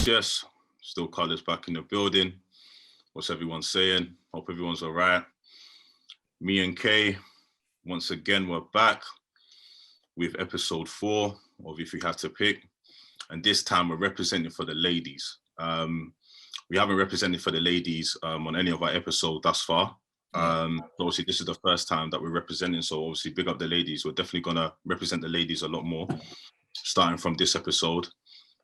yes. Still Colours back in the building. What's everyone saying? Hope everyone's all right. Me and Kay, once again, we're back with episode 4 of If You Had to Pick. And this time we're representing for the ladies. We haven't represented for the ladies on any of our episodes thus far. Obviously, this is the first time that we're representing. So obviously, big up the ladies. We're definitely going to represent the ladies a lot more, starting from this episode.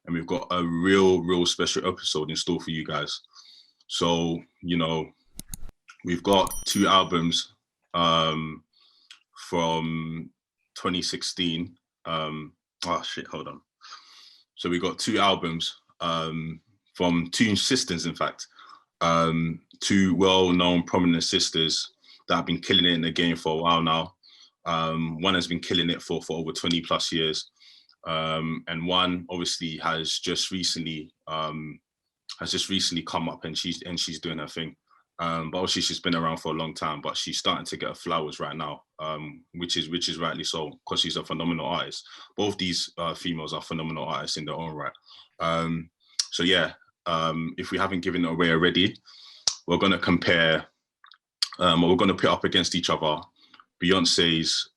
And we've got a real special episode in store for you guys. So, you know, we've got 2 albums from 2016. Hold on. So we got 2 albums from 2 sisters, in fact. 2 well-known, prominent sisters that have been killing it in the game for a while now. One has been killing it for over 20 plus years. And one obviously has just recently come up and she's doing her thing. But obviously she's been around for a long time, but she's starting to get her flowers right now, which is rightly so, because she's a phenomenal artist. Both these females are phenomenal artists in their own right. So yeah, if we haven't given it away already, we're going to compare, we're going to put up against each other, Beyonce's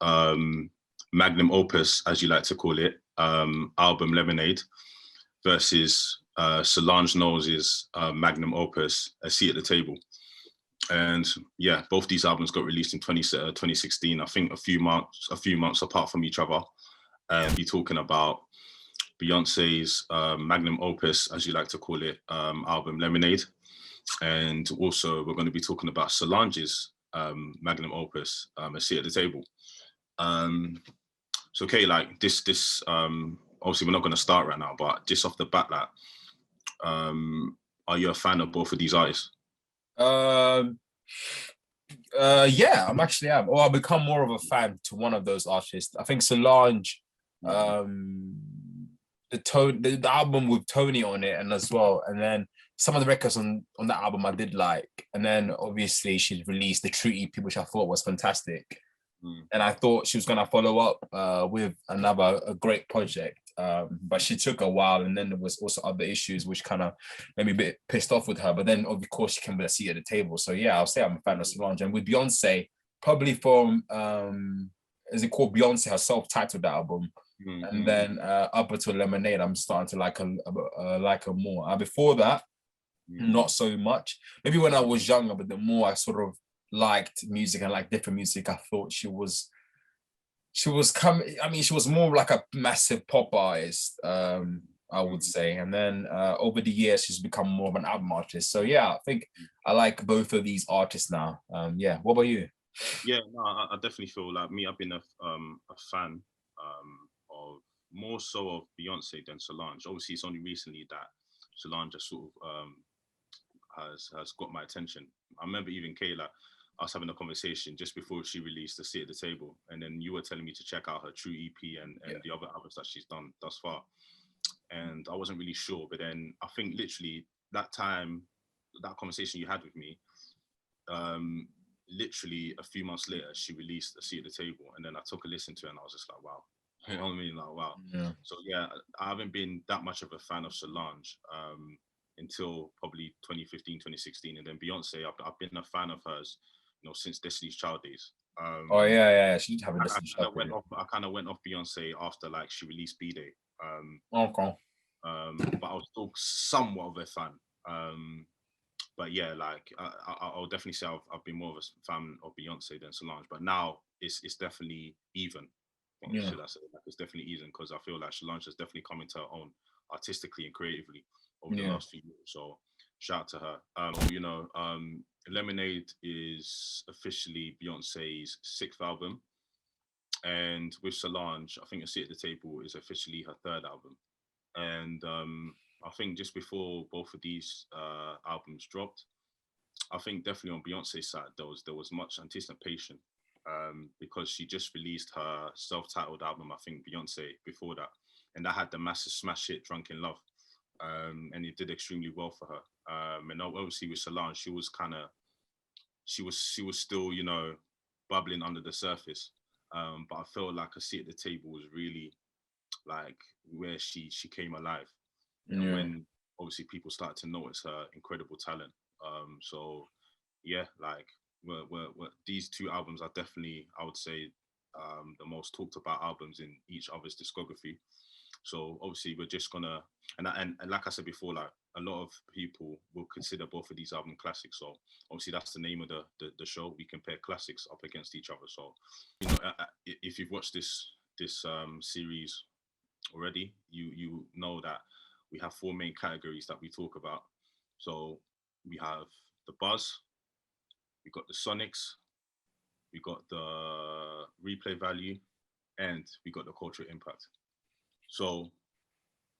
magnum opus, as you like to call it, album Lemonade, versus Solange Knowles' magnum opus, A Seat at the Table. And yeah, both these albums got released in 2016, I think a few months apart from each other. And be talking about Beyonce's magnum opus, as you like to call it, album Lemonade. And also we're going to be talking about Solange's magnum opus, A Seat at the Table. So okay, like this obviously we're not going to start right now, but just off the bat, like, are you a fan of both of these artists? Yeah, I'm actually am. Or I've become more of a fan to one of those artists. I think Solange, the album with Tony on it, and as well, and then some of the records on that album I did like, and then obviously she released the True EP, which I thought was fantastic. And I thought she was gonna follow up with a great project, but she took a while, and then there was also other issues which kind of made me a bit pissed off with her. But then of course she came with a seat at the table. So yeah, I'll say I'm a fan of Solange. And with Beyonce, probably from is it called Beyonce, her self-titled album, and then up until Lemonade, I'm starting to like her more. Before that, not so much. Maybe when I was younger, but the more I sort of liked music and like different music, I thought she was more like a massive pop artist, I would say. And then over the years she's become more of an album artist. So yeah, I think I like both of these artists now. Yeah, what about you? Yeah, no, I definitely feel like me, I've been a fan of more so of Beyonce than Solange. Obviously it's only recently that Solange just sort of has got my attention. I remember even Kayla, I was having a conversation just before she released The Seat at the Table, and then you were telling me to check out her True EP and the other albums that she's done thus far. And I wasn't really sure, but then I think literally that conversation you had with me, literally a few months later, she released A Seat at the Table, and then I took a listen to it, and I was just like, wow. You know what I mean? Like, wow. Yeah. So yeah, I haven't been that much of a fan of Solange until probably 2015, 2016, and then Beyonce, I've been a fan of hers, you know, since Destiny's Child days. She did have a Destiny's Child. I kind of went off Beyonce after like she released B-Day. Okay. But I was still somewhat of a fan. But yeah, like I'll definitely say I've been more of a fan of Beyonce than Solange. But now it's definitely even. Should I say? Like, it's definitely even, because I feel like Solange has definitely come into her own artistically and creatively over the last few years. So shout out to her. Lemonade is officially Beyonce's 6th album, and with Solange, I think A Seat at the Table is officially her 3rd album. And I think just before both of these albums dropped, I think definitely on Beyonce's side there was much anticipation, because she just released her self-titled album, I think Beyonce, before that, and that had the massive smash hit Drunk in Love, and it did extremely well for her. And obviously with Solange, she was still, you know, bubbling under the surface, but I felt like A Seat at the Table was really like where she came alive. And when obviously people started to notice her incredible talent. So yeah, like we're these two albums are definitely, I would say, the most talked about albums in each other's discography. So obviously we're just gonna, and like I said before, like a lot of people will consider both of these album classics. So obviously that's the name of the show. We compare classics up against each other. So if you've watched this series already, you know that we have four main categories that we talk about. So we have the buzz, we got the sonics, we got the replay value, and we got the cultural impact. So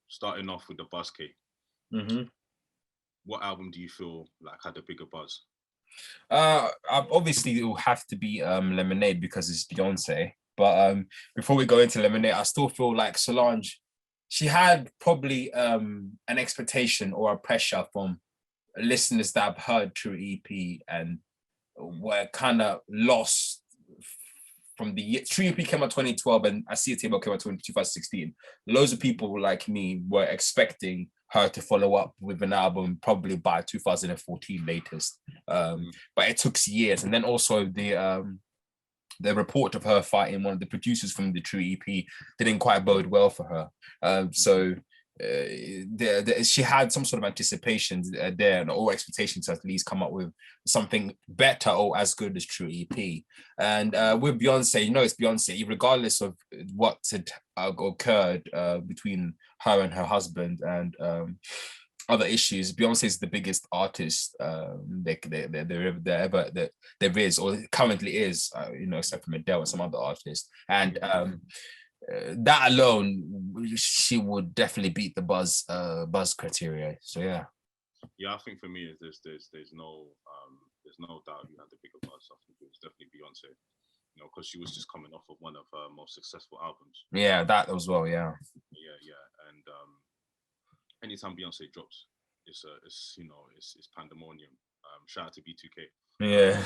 starting off with the buzz, K, what album do you feel like had a bigger buzz? Obviously it will have to be Lemonade because it's Beyonce. But before we go into Lemonade, I still feel like Solange, she had probably an expectation or a pressure from listeners that have heard True EP and were kind of lost from the year. True EP came out 2012 and I See a Table came out 2016. Loads of people like me were expecting her to follow up with an album probably by 2014 latest. But it took years. And then also the report of her fighting one of the producers from the True EP didn't quite bode well for her. So she had some sort of anticipation there, and all expectations to at least come up with something better or as good as True EP. And with Beyonce, you know, it's Beyonce, regardless of what had occurred between her and her husband and other issues. Beyonce is the biggest artist there is, or currently is, you know, except for Adele and some other artists. And that alone, she would definitely beat the buzz criteria. So yeah. Yeah, I think for me, there's no doubt you had the bigger buzz. I think it was definitely Beyonce. You know, because she was just coming off of one of her most successful albums. Yeah, that as well. Yeah. And anytime Beyonce drops, it's pandemonium. Shout out to B2K. Yeah.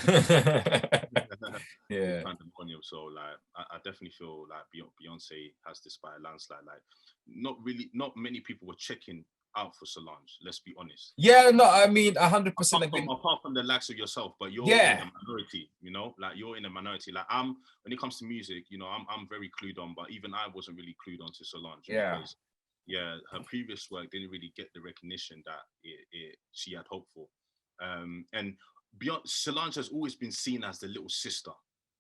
Yeah. Pandemonium. So like, I definitely feel like Beyonce has this by a landslide. Like, not many people were checking out for Solange. Let's be honest. Yeah, no, I mean 100%. Apart from the likes of yourself, but you're in a minority. You know, like you're in a minority. Like when it comes to music, you know, I'm very clued on, but even I wasn't really clued on to Solange. Yeah. Because, her previous work didn't really get the recognition that she had hoped for. And Solange has always been seen as the little sister.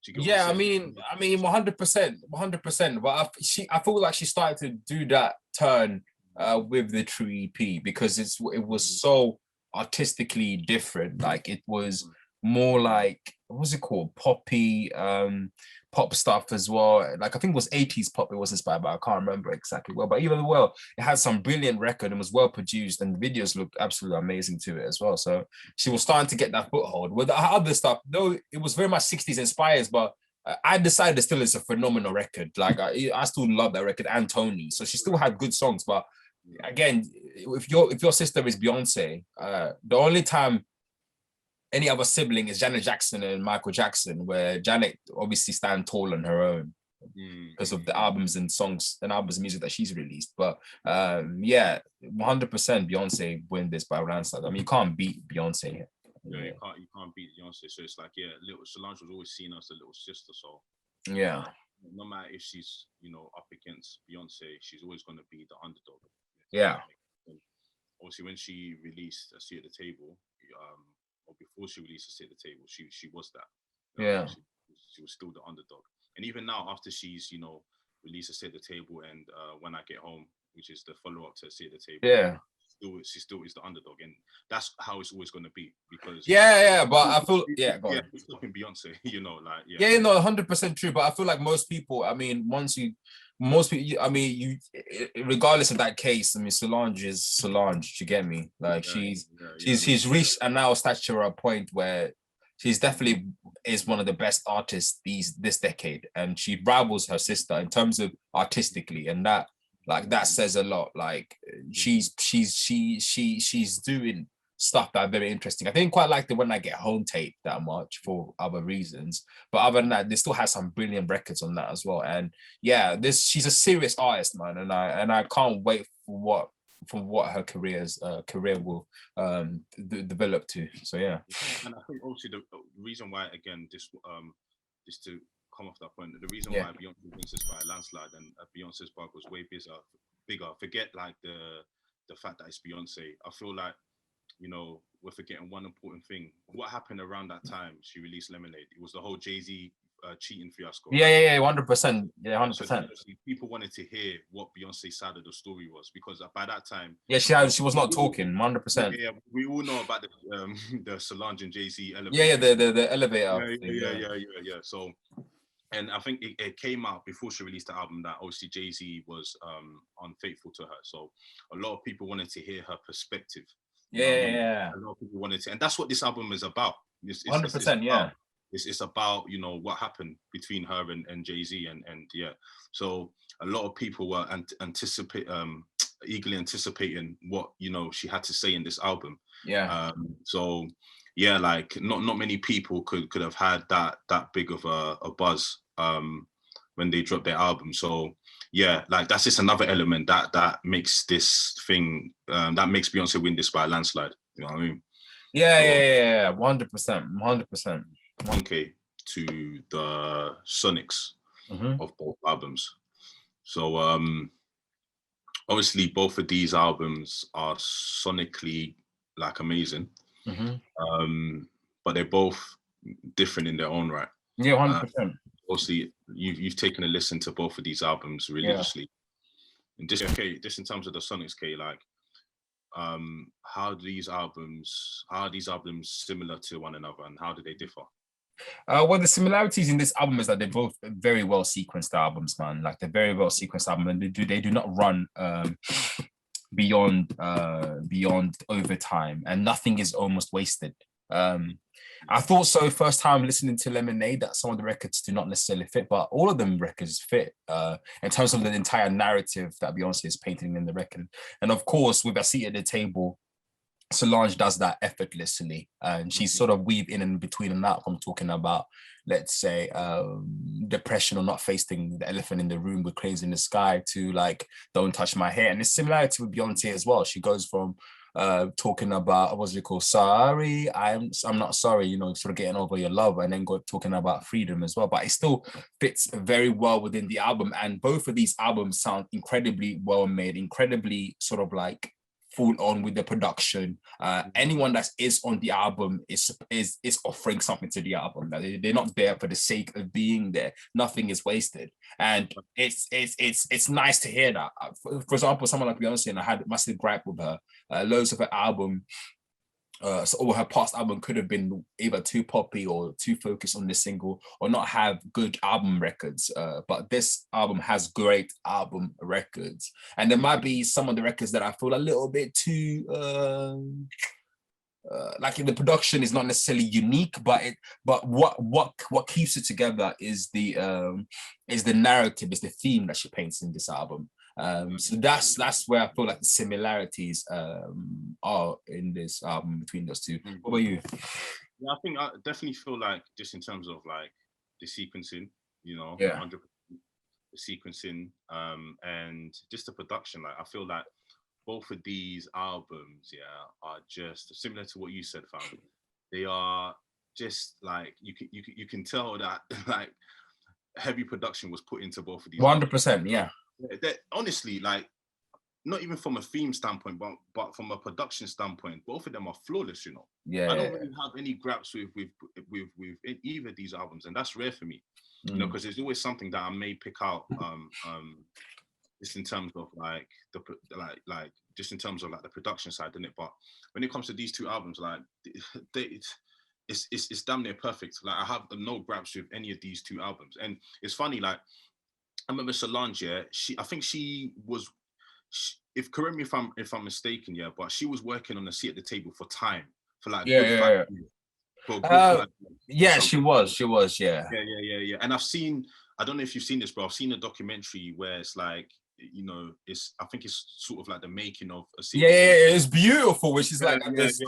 Yeah, I mean, 100%. But I feel like she started to do that turn with the True EP because it was so artistically different. Like it was more like, what was it called? Poppy, pop stuff as well. Like I think it was 80s pop it was inspired by. I can't remember exactly well, but even well, it had some brilliant record and was well produced, and the videos looked absolutely amazing to it as well. So she was starting to get that foothold. With the other stuff, though, it was very much 60s inspired, but I decided it still is a phenomenal record. Like I still love that record, and Tony. So she still had good songs, but again, if your sister is Beyonce, the only time any other sibling is Janet Jackson and Michael Jackson, where Janet obviously stand tall on her own because of the albums and songs and albums of music that she's released. But 100% Beyonce win this by landslide. I mean, you can't beat Beyonce here. Yeah, you can't beat Beyonce. So it's like, little Solange was always seen as a little sister. So yeah, no matter if she's, you know, up against Beyonce, she's always going to be the underdog. Yeah. And obviously, when she released A Seat at the Table, or before she released A Seat at the Table, she was that. Yeah. She was still the underdog. And even now, after she's, you know, released A Seat at the Table and When I Get Home, which is the follow-up to A Seat at the Table. Yeah. She still is the underdog, and that's how it's always going to be because but I feel it's fucking Beyonce, you know, like 100% true. But I feel like most people, I mean, regardless of that case, I mean, Solange is Solange. You get me? Like she's reached a now stature, a point where she's definitely is one of the best artists this decade, and she rivals her sister in terms of artistically, and that says a lot. Like she's doing stuff that are very interesting. I didn't quite like the When I Get Home tape that much for other reasons, but other than that, they still has some brilliant records on that as well. And yeah, she's a serious artist, man, and I can't wait for what from what her career will develop to. So yeah. And I think also the reason why, again, just to come off that point, the reason why Beyonce wins this by a landslide and Beyonce's bag was way bigger. Forget like the fact that it's Beyonce. I feel like, you know, we're forgetting one important thing. What happened around that time she released Lemonade? It was the whole Jay-Z cheating fiasco. Yeah, 100%. Yeah, 100%. So people wanted to hear what Beyonce's side of the story was, because by that time, she was not talking. 100%. Yeah, we all know about the Solange and Jay-Z elevator. Yeah, the elevator. Yeah. So, and I think it came out before she released the album that obviously Jay-Z was unfaithful to her. So a lot of people wanted to hear her perspective. Yeah. A lot of people wanted to, and that's what this album is about. 100%, yeah. It's about, you know, what happened between her and Jay-Z, and yeah. So a lot of people were eagerly anticipating what, you know, she had to say in this album. Yeah. So yeah, like not many people could have had that big of a buzz when they dropped their album. So yeah, like that's just another element that makes this thing that makes Beyonce win this by a landslide. You know what I mean? Yeah, 100%. 1K to the Sonics of both albums. So obviously both of these albums are sonically like amazing. But they're both different in their own right. Yeah, 100%. Obviously, you've taken a listen to both of these albums religiously. And just in terms of the Sonics, like, how are these albums similar to one another, and how do they differ? Well, the similarities in this album is that they're both very well sequenced albums, man. Like they're very well sequenced albums, and they do not run beyond overtime, and nothing is almost wasted. I thought so first time listening to Lemonade that some of the records do not necessarily fit, but all of them records fit in terms of the entire narrative that Beyonce is painting in the record. And of course, with a seat at the table, Solange does that effortlessly, and she's sort of weave in and between and out from talking about, let's say, depression or not facing the elephant in the room with cranes in the sky to like, don't touch my hair. And it's similarity with Beyonce as well. She goes from talking about, what's it called? Sorry, I'm not sorry, you know, sort of getting over your love, and then talking about freedom as well. But it still fits very well within the album. And both of these albums sound incredibly well made, incredibly sort of like full on with the production. Anyone that is on the album is offering something to the album. They're not there for the sake of being there. Nothing is wasted, and it's nice to hear that. For example, someone like Beyonce, and I had a massive gripe with her. Loads of her album, or her past album, could have been either too poppy or too focused on the single, or not have good album records. But this album has great album records, and there might be some of the records that I feel a little bit too like the production is not necessarily unique, but what keeps it together is the narrative, is the theme that she paints in this album. So that's where I feel like the similarities are in this album between those two. What about you? Yeah, I think I definitely feel like, just in terms of like the sequencing, you know, 100% the sequencing, and just the production. Like I feel like both of these albums, are just similar to what you said, fam. They are just like you can tell that like heavy production was put into both of these. 100%, yeah. They're, honestly, like, not even from a theme standpoint, but from a production standpoint, both of them are flawless. You know, I don't really have any gripes with either of these albums, and that's rare for me. You know, because there's always something that I may pick out, just in terms of like just in terms of like the production side, isn't it? But when it comes to these two albums, like it's damn near perfect. Like I have no gripes with any of these two albums, and it's funny, like, I remember Solange, I think she was, correct me if I'm mistaken, but she was working on the seat at the table for time, for like years. She was, yeah. And I don't know if you've seen this, but I've seen a documentary where it's like, you know, I think it's sort of like the making of a seat. It's beautiful, which is it's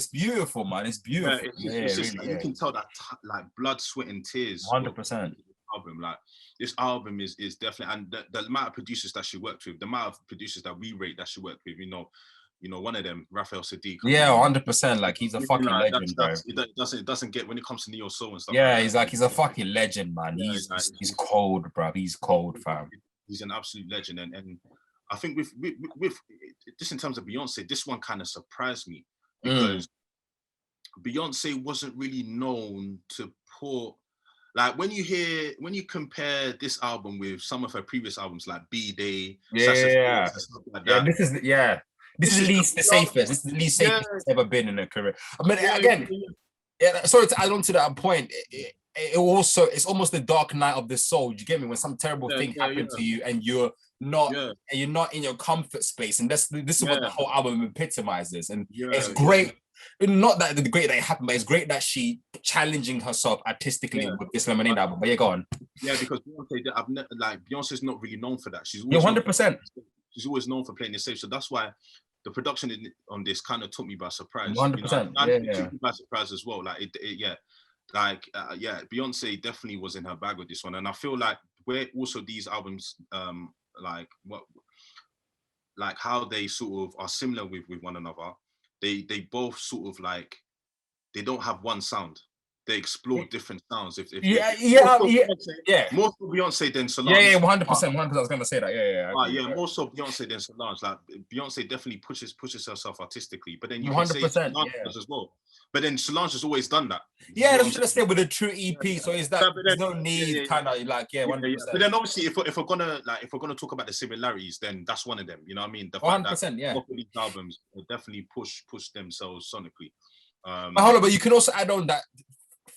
beautiful, man. It's beautiful. It's just, you can tell that like blood, sweat, and tears. 100%. album. Like this album is definitely, and the amount of producers that she worked with, the amount of producers that we rate that she worked with, one of them, Raphael Sadiq. Yeah, 100%. Like he's a fucking legend, bro. It doesn't get when it comes to neo soul and stuff. Yeah, he's a fucking legend, man. Yeah, He's cold, bro. He's cold, fam. He's an absolute legend, and I think with this in terms of Beyonce, this one kind of surprised me because Beyonce wasn't really known to put, like when you compare this album with some of her previous albums like B-Day, stuff like that. This is the least the safest. This is the least safest it's ever been in her career. I mean, again, sorry to add on to that point. It's almost the dark night of the soul. Do you get me? When some terrible thing happened to you and you're not in your comfort space, and this is what the whole album epitomizes. And it's great. Not that the great that it happened, but it's great that she challenging herself artistically with this Lemonade album. But go on. Yeah, because Beyonce's not really known for that. She's 100%. She's always known for playing it safe. So that's why the production on this kind of took me by surprise. 100%. It took me by surprise as well. Beyonce definitely was in her bag with this one, and I feel like where also these albums, how they sort of are similar with one another. They both sort of like they don't have one sound. They explore different sounds. More for Beyonce than Solange. Yeah, 100%. 100%. I was gonna say that. More so Beyonce than Solange. Like Beyonce definitely pushes herself artistically, but then you 100%, can say Solange as well. But then Solange has always done that. Yeah, that's what I said with a true EP. So is that there's no need, kind of like 100%. But then obviously, if we're gonna talk about the similarities, then that's one of them. You know what I mean? The fact 100%. that both of these albums definitely push themselves sonically. But you can also add on that,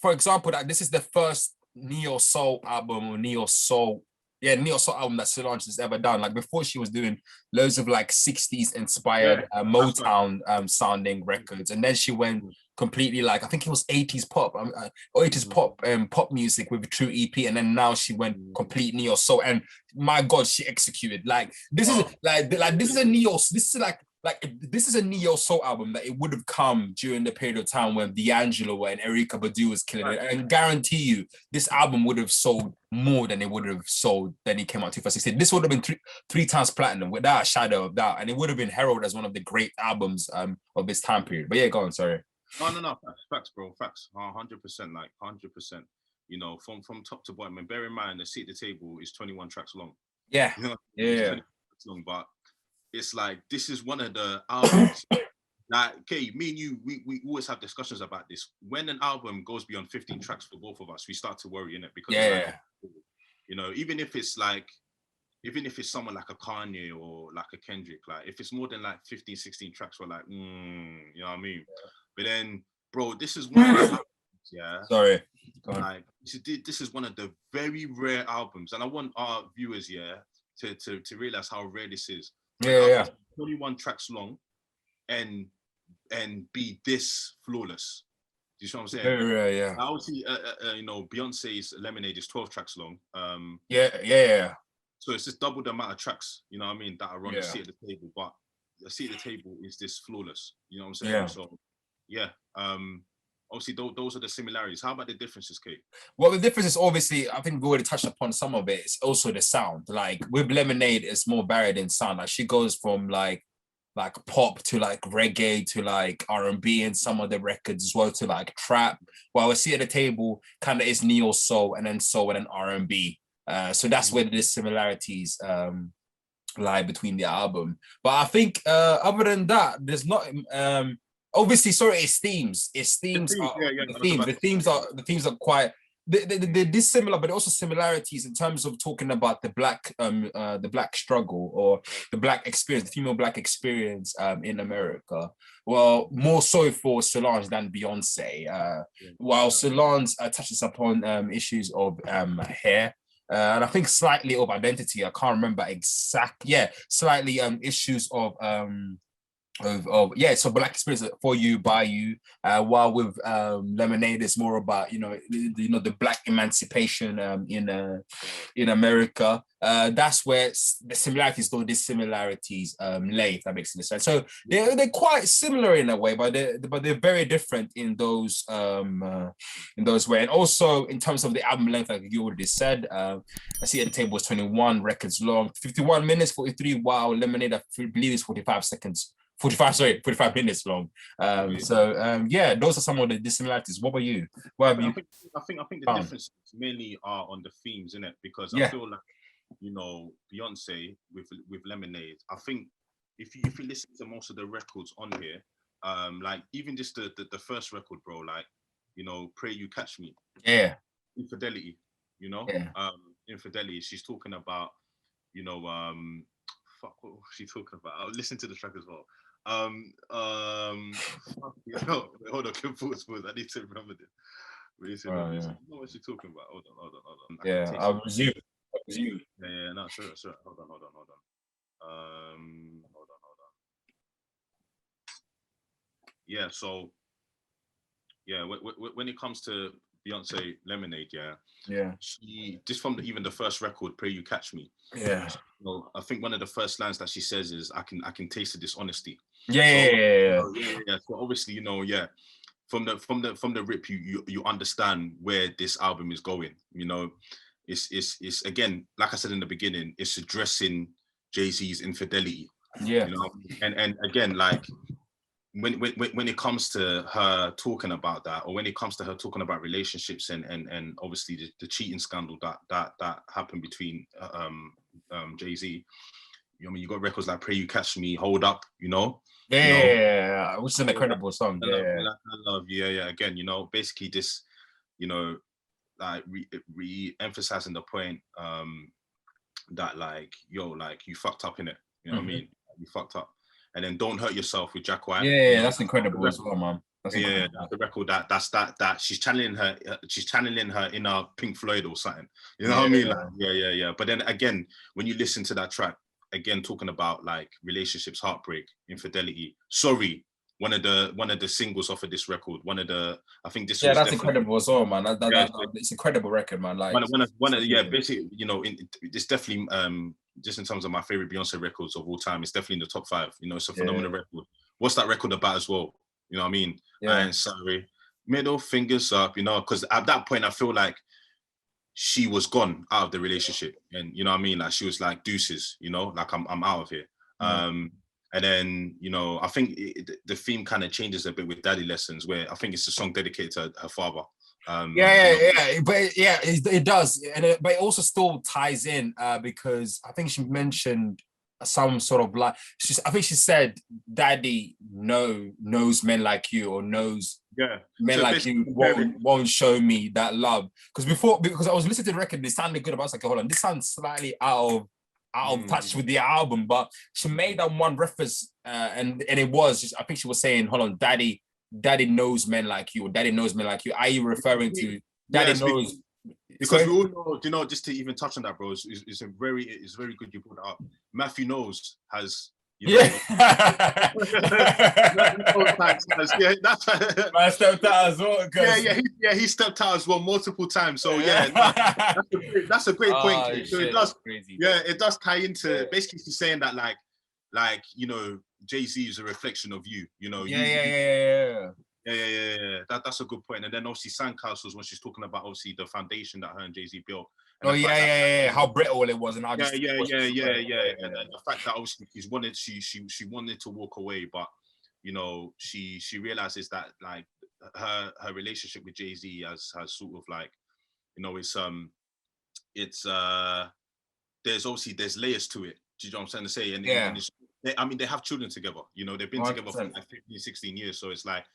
for example, that this is the first neo soul album or neo soul album that Solange has ever done. Like before, she was doing loads of like 60s inspired Motown sounding records, and then she went completely like I think it was 80s pop or 80s pop music with a true EP, and then now she went complete neo soul, and my God, she executed. Like this is this is a neo soul album that it would have come during the period of time when D'Angelo and Erykah Badu was killing it, and guarantee you this album would have sold more than it would have sold than it came out 2016. This would have been three times platinum without a shadow of doubt, and it would have been heralded as one of the great albums of this time period. But go on, sorry. No, facts, bro, facts, 100%, like 100%. You know, from top to bottom, and bear in mind, the Seat at the Table is 21 tracks long. Yeah, you know, 21 tracks long, but it's like this is one of the albums. Like, okay, me and you, we always have discussions about this. When an album goes beyond 15 tracks for both of us, we start to worry in it because you know, even if it's someone like a Kanye or like a Kendrick, like if it's more than like 15, 16 tracks, we're like, you know what I mean? But then, bro, this is one of the Sorry. Like this is one of the very rare albums, and I want our viewers, to realize how rare this is. 21 tracks long, and be this flawless. Do you see what I'm saying? Yeah. Obviously, you know, Beyonce's Lemonade is 12 tracks long. So it's just double the amount of tracks, you know what I mean, that are on the Seat at the Table. But the Seat at the Table is this flawless. You know what I'm saying? Yeah. So obviously those are the similarities. How about the differences, Kate? Well, the difference is obviously, I think we already touched upon some of it. It's also the sound. Like with Lemonade, it's more varied in sound. Like she goes from like pop to like reggae to like R&B in some of the records as well to like trap. While we see at the table kind of is neo soul and then R&B. So that's where the similarities lie between the album. But I think other than that, there's not obviously it's themes. The themes are quite they're dissimilar, but also similarities in terms of talking about the black struggle or the black experience, the female black experience in America. Well, more so for Solange than Beyonce. While Solange touches upon issues of hair. And I think slightly of identity. I can't remember exact. Slightly issues of Yeah, so Black Experience for you, by you. While with Lemonade, it's more about the Black emancipation in America. That's where the similarities, though dissimilarities, lay. If that makes sense. So they're quite similar in a way, but they're very different in those ways. And also in terms of the album length, like you already said, I see at the table was 21 records long, 51 minutes, 43. While Lemonade, I believe, is 45 seconds. 45 minutes long. Yeah, those are some of the dissimilarities. What about you? What have you? I think the differences mainly are on the themes, innit? Because I feel like, Beyonce with Lemonade, I think if you listen to most of the records on here, like even just the first record, bro, like, Pray You Catch Me. Yeah. Infidelity, Yeah. Infidelity. She's talking about, fuck, what was she talking about? I'll listen to the track as well. Hold on, pause. I need to remember this. What was she talking about? Hold on. Yeah, I'll resume. Yeah, no, sorry. Hold on. Hold on. Yeah, so yeah, when it comes to Beyonce Lemonade, she just from even the first record, Pray You Catch Me. Yeah. So I think one of the first lines that she says is, I can taste the dishonesty. Yeah. So obviously, from the rip, you understand where this album is going. It's again, like I said in the beginning, it's addressing Jay-Z's infidelity. Yeah. And again, like when it comes to her talking about that, or when it comes to her talking about relationships and obviously the cheating scandal that happened between Jay-Z. You got records like Pray You Catch Me, Hold Up, Yeah, which is an incredible song. I love, again, basically this, like re-emphasizing the point that like, like you fucked up in it. You know what I mean? You fucked up. And then Don't Hurt Yourself with Jack White. Yeah, that's incredible as well, man. That's the record that she's channeling her inner Pink Floyd or something. You know what I mean? Like, yeah. But then again, when you listen to that track, again talking about like relationships, heartbreak, infidelity. Sorry, one of the singles off of this record. I think this. Yeah, that's incredible as well, man. It's incredible record, man. Like basically, it's definitely just in terms of my favorite Beyonce records of all time. It's definitely in the top 5. It's a phenomenal record. What's that record about as well? You know what I mean? Yeah. And sorry, middle fingers up. Because at that point I feel like she was gone out of the relationship, and you know what I mean, like she was like, deuces, like I'm out of here. And then I think the theme kind of changes a bit with Daddy Lessons, where I think it's a song dedicated to her father. But it does, but it also still ties in because I think she mentioned some sort of like, I think she said, "Daddy knows men like you, or knows men like you won't show me that love." Because I was listening to the record, it sounded good, but I was like, hold on, this sounds slightly out of touch with the album. But she made that one reference, and it was just, I think she was saying, hold on, Daddy knows men like you, or Daddy knows men like you. Are you referring to Daddy knows? Because we all know, just to even touch on that, bro, it's very good you brought it up. Matthew Knowles has, I stepped out as well. He stepped out as well multiple times. So that's a great point. So it does tie into basically she's saying that like Jay-Z is a reflection of you. That's a good point. And then obviously Sandcastles, when she's talking about obviously the foundation that her and Jay-Z built. And how brittle it was, and how And then the fact that obviously she wanted to walk away, but she realizes that like her relationship with Jay-Z has sort of like there's layers to it. Do you know what I'm trying to say? And they have children together. They've been together for like 15, 16 years. So it's like,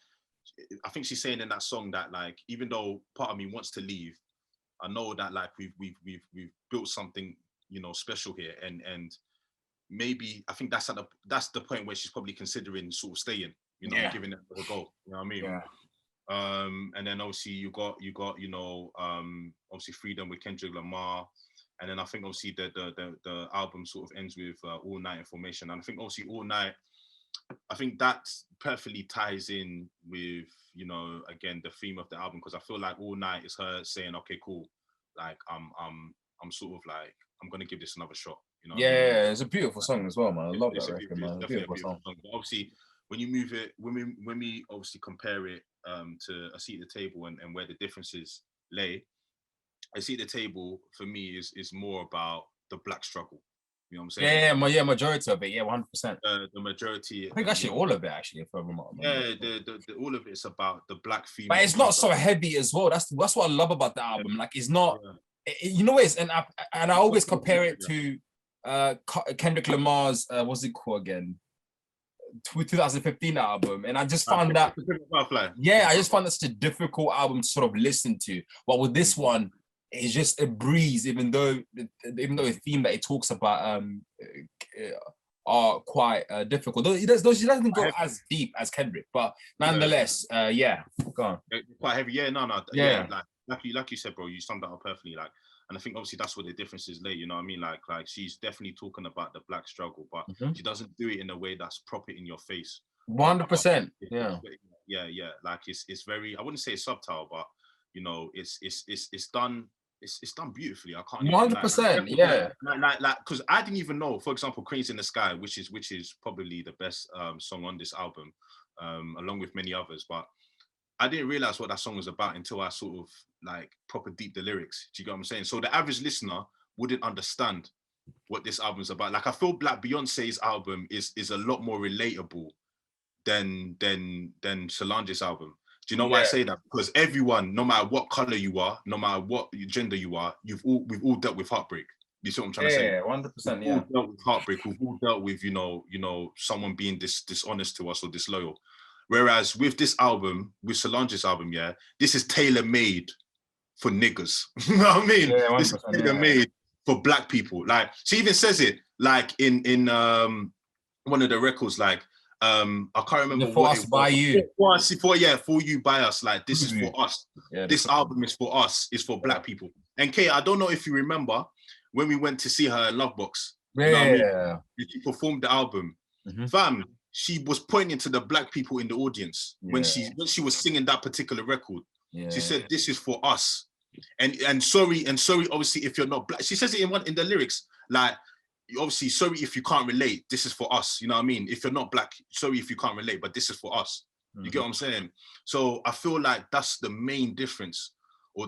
I think she's saying in that song that like, even though part of me wants to leave, I know that like we've built something special here, and maybe I think that's the point where she's probably considering sort of staying, giving it a go. You know what I mean? Yeah. And then obviously you got obviously Freedom with Kendrick Lamar, and then I think obviously the album sort of ends with All Night Information, and I think obviously All Night I think that perfectly ties in with, you know, again, the theme of the album, because I feel like All Night is her saying, okay, cool, like I'm sort of like, I'm gonna give this another shot. You know what I mean? Yeah, it's a beautiful song as well, man. I love It's that record, man. it's It's a definitely a beautiful beautiful song. song. But obviously, when you move it, when we obviously compare it to A Seat at the Table and where the differences lay, A Seat at the Table for me is more about the black struggle. You know what I'm saying? Yeah, majority of it, yeah, 100%. The majority, I think actually all of it, actually, if I remember. yeah, the all of it's about the black But female. it's not so heavy as well. That's what I love about the album. Like, it's not, you know, and I always compare it to Kendrick Lamar's what's it called again? 2015 album, and I just found that I just found that such a difficult album to sort of listen to. But with this one, it's just a breeze, even though the theme that it talks about are quite difficult. Though he doesn't go as deep as Kendrick, but nonetheless, yeah, go on. Quite heavy, yeah, no, yeah, like you said, bro, you summed that up perfectly, like. And I think obviously that's where the differences lay, you know what I mean? Like she's definitely talking about the black struggle, but she doesn't do it in a way that's proper in your face. 100%. Yeah. Yeah. Like it's very, I wouldn't say it's subtle, but you know, it's done. It's done beautifully. I can't. 100%. Yeah. Like, because I didn't even know. For example, "Cranes in the Sky," which is probably the best song on this album, along with many others, but I didn't realize what that song was about until I sort of like proper deep the lyrics. Do you get what I'm saying? So the average listener wouldn't understand what this album's about. Like I feel like Beyonce's album is a lot more relatable than Solange's album. Do you know why I say that? Because everyone, no matter what color you are, no matter what gender you are, we've all dealt with heartbreak. You see what I'm trying to say? Yeah, 100%. We've all dealt with heartbreak. We've all dealt with, you know, someone being dishonest to us or disloyal. Whereas with this album, with Solange's album, yeah, this is tailor-made for niggas. You know what I mean? Yeah, this is tailor-made for black people. Like she even says it, like in one of the records, like I can't remember for us by you. For you by us. Like this is for us. Yeah, this album is for us. It's for black people. And Kay, I don't know if you remember when we went to see her at Lovebox. Yeah, you know what I mean? She performed the album. Fam, she was pointing to the black people in the audience when she was singing that particular record. She said, "This is for us." And sorry, obviously, if you're not black. She says it in the lyrics, like, obviously, sorry if you can't relate. This is for us. You know what I mean? If you're not black, sorry if you can't relate, but this is for us. You get what I'm saying? So I feel like that's the main difference, or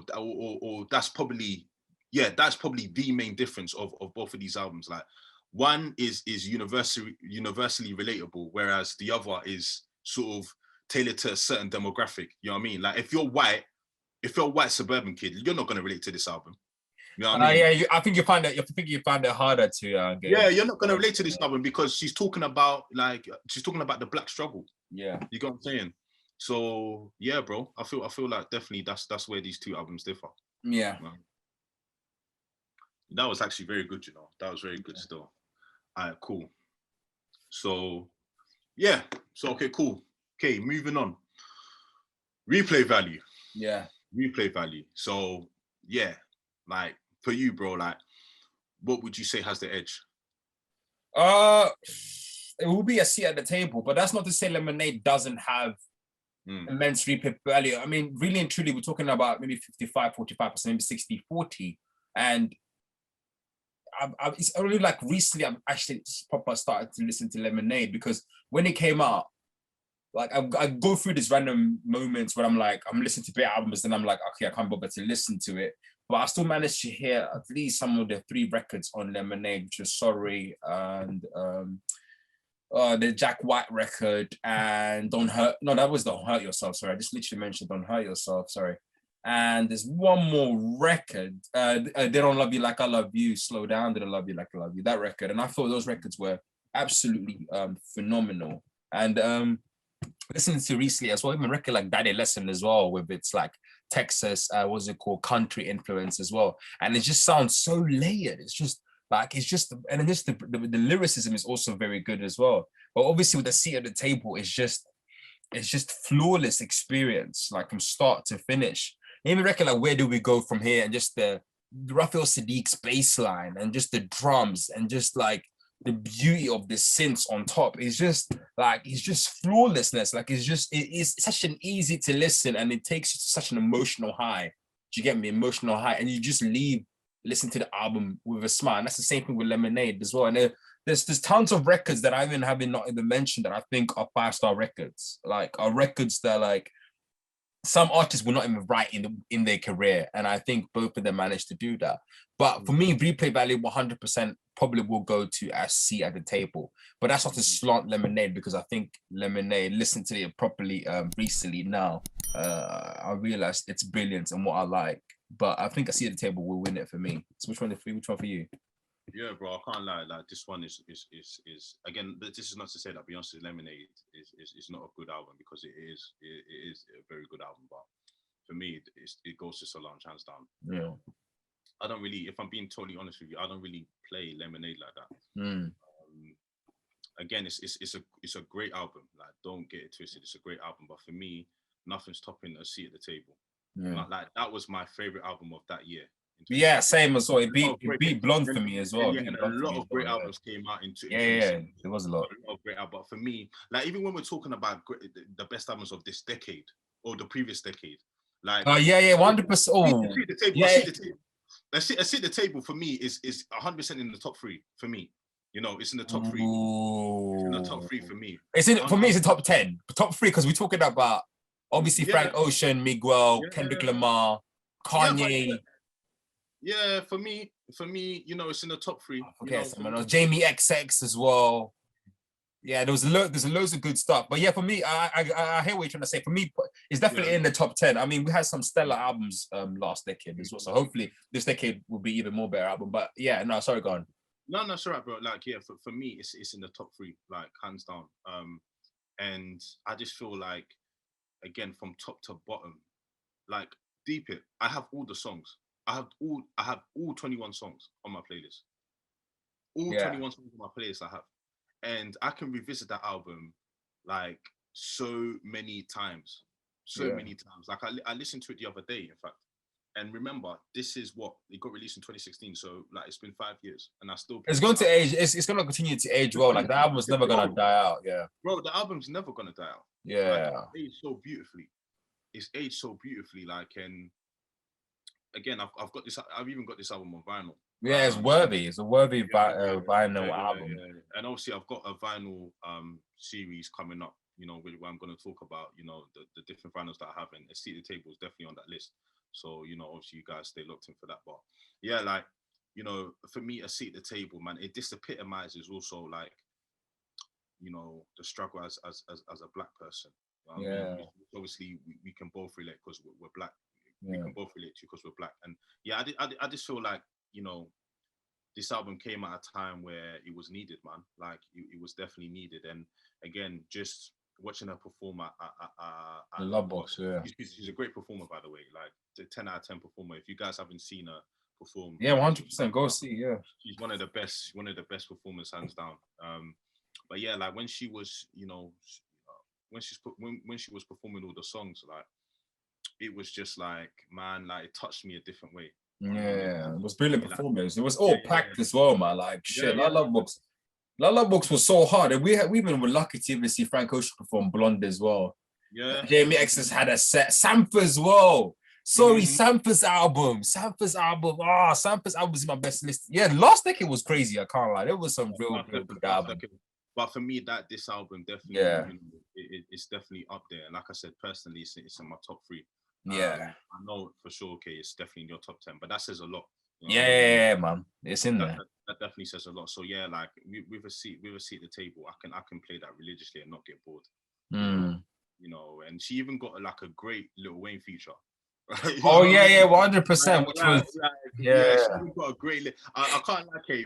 that's probably the main difference of both of these albums. Like, one is universally relatable, whereas the other is sort of tailored to a certain demographic. You know what I mean? Like, if you're a white suburban kid, you're not going to relate to this album. You know what I mean? I think you find it harder to get. Yeah, you're not going to relate to this album because she's talking about the black struggle. Yeah, you get what I'm saying? So yeah, bro, I feel like definitely that's where these two albums differ. Yeah, that was actually very good. You know, that was very good still. All right, cool. So yeah, okay, cool. Okay, moving on. Replay value. Yeah, replay value. So yeah, like for you, bro, like what would you say has the edge? It will be A Seat at the Table, but that's not to say Lemonade doesn't have immense replay value. I mean, really and truly, we're talking about maybe 55, 45%, maybe 60, 40. And it's only like recently I've actually proper started to listen to Lemonade, because when it came out, like I go through these random moments where I'm listening to big albums and I'm like, okay, I can't bother to listen to it. But I still managed to hear at least some of the 3 records on Lemonade, which was Sorry and the Jack White record and Don't Hurt Yourself. Sorry, I just literally mentioned Don't Hurt Yourself. Sorry. And there's one more record. They Don't Love You Like I Love You. Slow Down. They Don't Love You Like I Love You. That record. And I thought those records were absolutely phenomenal. And listening to recently as well, even a record like Daddy Lesson as well, with its like Texas, country influence as well. And it just sounds so layered. And then just the lyricism is also very good as well. But obviously with A Seat at the Table, it's just flawless experience, like from start to finish. Even reckon like Where Do We Go From Here, and just the Raphael Sadiq's bass line and just the drums and just like the beauty of the synths on top is just like, it's just flawlessness. Like it is such an easy to listen, and it takes you to such an emotional high. Do you get me? Emotional high, and you just listen to the album with a smile. And that's the same thing with Lemonade as well. And there's tons of records that I haven't not even mentioned that I think are 5-star records. Like are records that like some artists will not even write in their career, and I think both of them managed to do that. But for me, replay value 100% probably will go to a seat at the table. But that's not to slant Lemonade, because I think Lemonade, listened to it properly recently now, I realized it's brilliant and what I like. But I think a seat at the table will win it for me. So which one for you? Yeah, bro, I can't lie. Like this one is again. This is not to say that Beyonce's Lemonade is not a good album, because it is a very good album. But for me, it goes to Solange hands down. Yeah. I don't really, if I'm being totally honest with you, I don't really play Lemonade like that. Again, it's a great album. Like, don't get it twisted. It's a great album, but for me, nothing's topping A Seat at the Table. Yeah. Like that was my favorite album of that year. Yeah, same as well. It beat Blonde for me as well. Yeah, and a lot of great albums came out into yeah, there was a lot of great albums. But for me, like even when we're talking about the best albums of this decade or the previous decade, like 100%. Oh, A Seat at the Table for me is 100% in the top 3 for me. You know, it's in the top 3. It's in the top 3 for me. For me, it's in top 10, top 3, because we're talking about obviously Frank Ocean, Miguel, Kendrick Lamar, Kanye. Yeah, for me, you know, it's in the top 3. Jamie XX as well. Yeah, there's loads of good stuff. But yeah, for me, I hear what you're trying to say. For me, it's definitely in the top 10. I mean, we had some stellar albums last decade as well. So hopefully this decade will be even more better album. But yeah, no, sorry, go on. No, it's all right, bro. Like, yeah, for me, it's in the top 3, like hands down. And I just feel like, again, from top to bottom, like deep it. I have all the songs. I have all 21 songs on my playlist. All 21 songs on my playlist I have. And I can revisit that album like so many times. Many times. Like I listened to it the other day, in fact. And remember, this is what it got released in 2016. So like it's been 5 years, and I still. It's going to age. It's going to continue to age well. Like the album's never going to die out. Yeah. Bro, the album's never going to die out. Yeah. Like, it's aged so beautifully. It's aged so beautifully. Like, and again, I've got this. I've even got this album on vinyl. Yeah, it's worthy. It's a worthy vinyl album. Yeah. And obviously, I've got a vinyl series coming up. You know, where I'm going to talk about, you know, the different vinyls that I have, and A Seat at the Table is definitely on that list. So, you know, obviously you guys stay locked in for that. But yeah, like, you know, for me, A Seat at the Table, man, it just epitomizes also like, you know, the struggle as a black person. Obviously, we can both relate because we're black. We can both relate to because we're black. And yeah, I just feel like, you know, this album came at a time where it was needed, man. Like it was definitely needed. And again, just watching her perform at Love Box, she's a great performer, by the way. Like the 10 out of 10 performer. If you guys haven't seen her perform, 100%, go see. Yeah, she's one of the best performers, hands down. But yeah, like when she was, you know, when she was performing all the songs, like it was just like, man, like it touched me a different way. Yeah, it was brilliant performance. It was all packed as well, man. Like shit, Love Box was so hard, and we even were lucky to even see Frank Ocean perform Blonde as well. Yeah, Jamie X's had a set. Sampha as well. Sorry, Sampha's album. Sampha's album is my best list. Yeah, last decade was crazy. I can't lie. There was some real good album. But for me, this album definitely, you know, it's definitely up there. And like I said, personally, it's in my top 3. Yeah, I know for sure. Okay, it's definitely in your top 10, but that says a lot. You know man, it's in there. That definitely says a lot. So yeah, like with a seat at the table, I can play that religiously and not get bored. You know, and she even got like a great Lil Wayne feature. Right? 100%. Which was she got a great. I can't like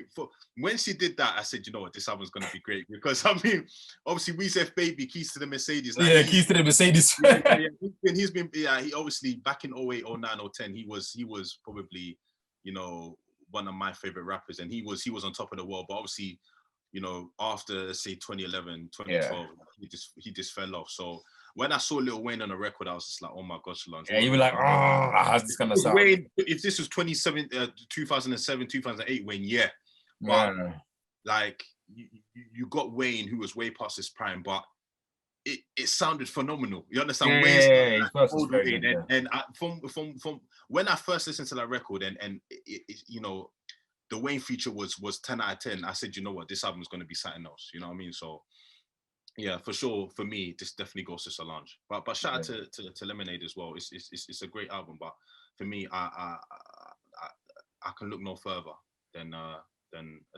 when she did that. I said, you know what, this album's gonna be great because I mean, obviously, we said Baby, Keys to the Mercedes. Like, Keys to the Mercedes. He's been he obviously back in 08, 09, 10. He was probably, you know, one of my favorite rappers, and he was on top of the world. But obviously, you know, after say 2011, 2012, he just fell off. So when I saw Lil Wayne on the record, I was just like, oh my gosh, Solange. Yeah, you were like, oh, how's this gonna sound? Wayne, if this was 2007, 2008, Wayne, but like you got Wayne, who was way past his prime, but it sounded phenomenal. You understand? Yeah, Wayne's his verse was very Wayne, good, and from when I first listened to that record, and you know, the Wayne feature was 10 out of 10. I said, you know what, this album is going to be something else. You know what I mean? So yeah, for sure. For me, this definitely goes to Solange. But shout out to Lemonade as well. It's a great album. But for me, I can look no further than A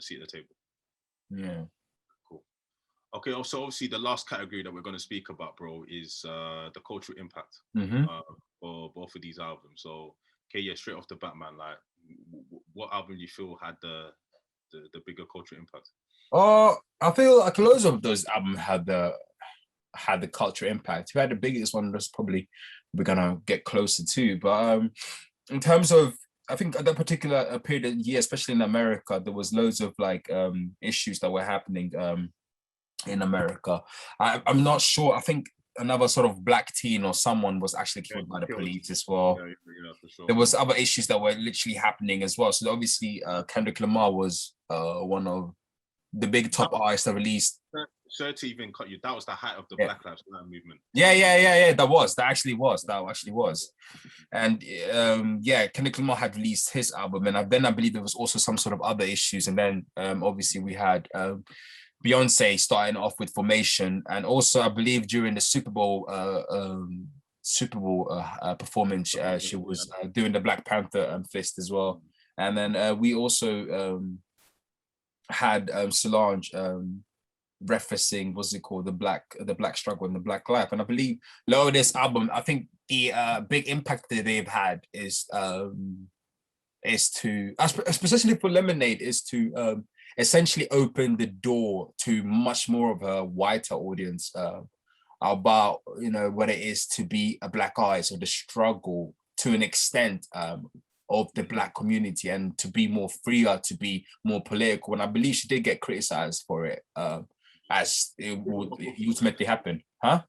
Seat at the Table. Yeah. Cool. Okay. Also, obviously, the last category that we're going to speak about, bro, is the cultural impact for both of these albums. So, okay, yeah, straight off the bat, man. Like, what album do you feel had the bigger cultural impact? I feel like loads of those albums had the cultural impact. Who had the biggest one? That's probably we're gonna get closer to. But in terms of, I think at that particular period of year, especially in America, there was loads of like issues that were happening in America. I'm not sure. I think another sort of black teen or someone was actually killed by the police as well. Yeah, for sure. There was other issues that were literally happening as well. So obviously, Kendrick Lamar was one of the big top artists that released. Sure, to even cut you, that was the height of the Black Lives Matter movement. Yeah. That actually was. And Kendrick Lamar had released his album, and then I believe there was also some sort of other issues. And then obviously we had Beyonce starting off with Formation, and also I believe during the Super Bowl performance, she was doing the Black Panther fist as well. And then we also had Solange referencing what's it called, the black struggle and the black life. And I believe lower this album, I think the big impact that they've had is to, especially for Lemonade, is to essentially open the door to much more of a whiter audience about, you know, what it is to be a black artist, or the struggle to an extent of the black community, and to be more freer, to be more political. And I believe she did get criticized for it, as it would ultimately happen. Huh?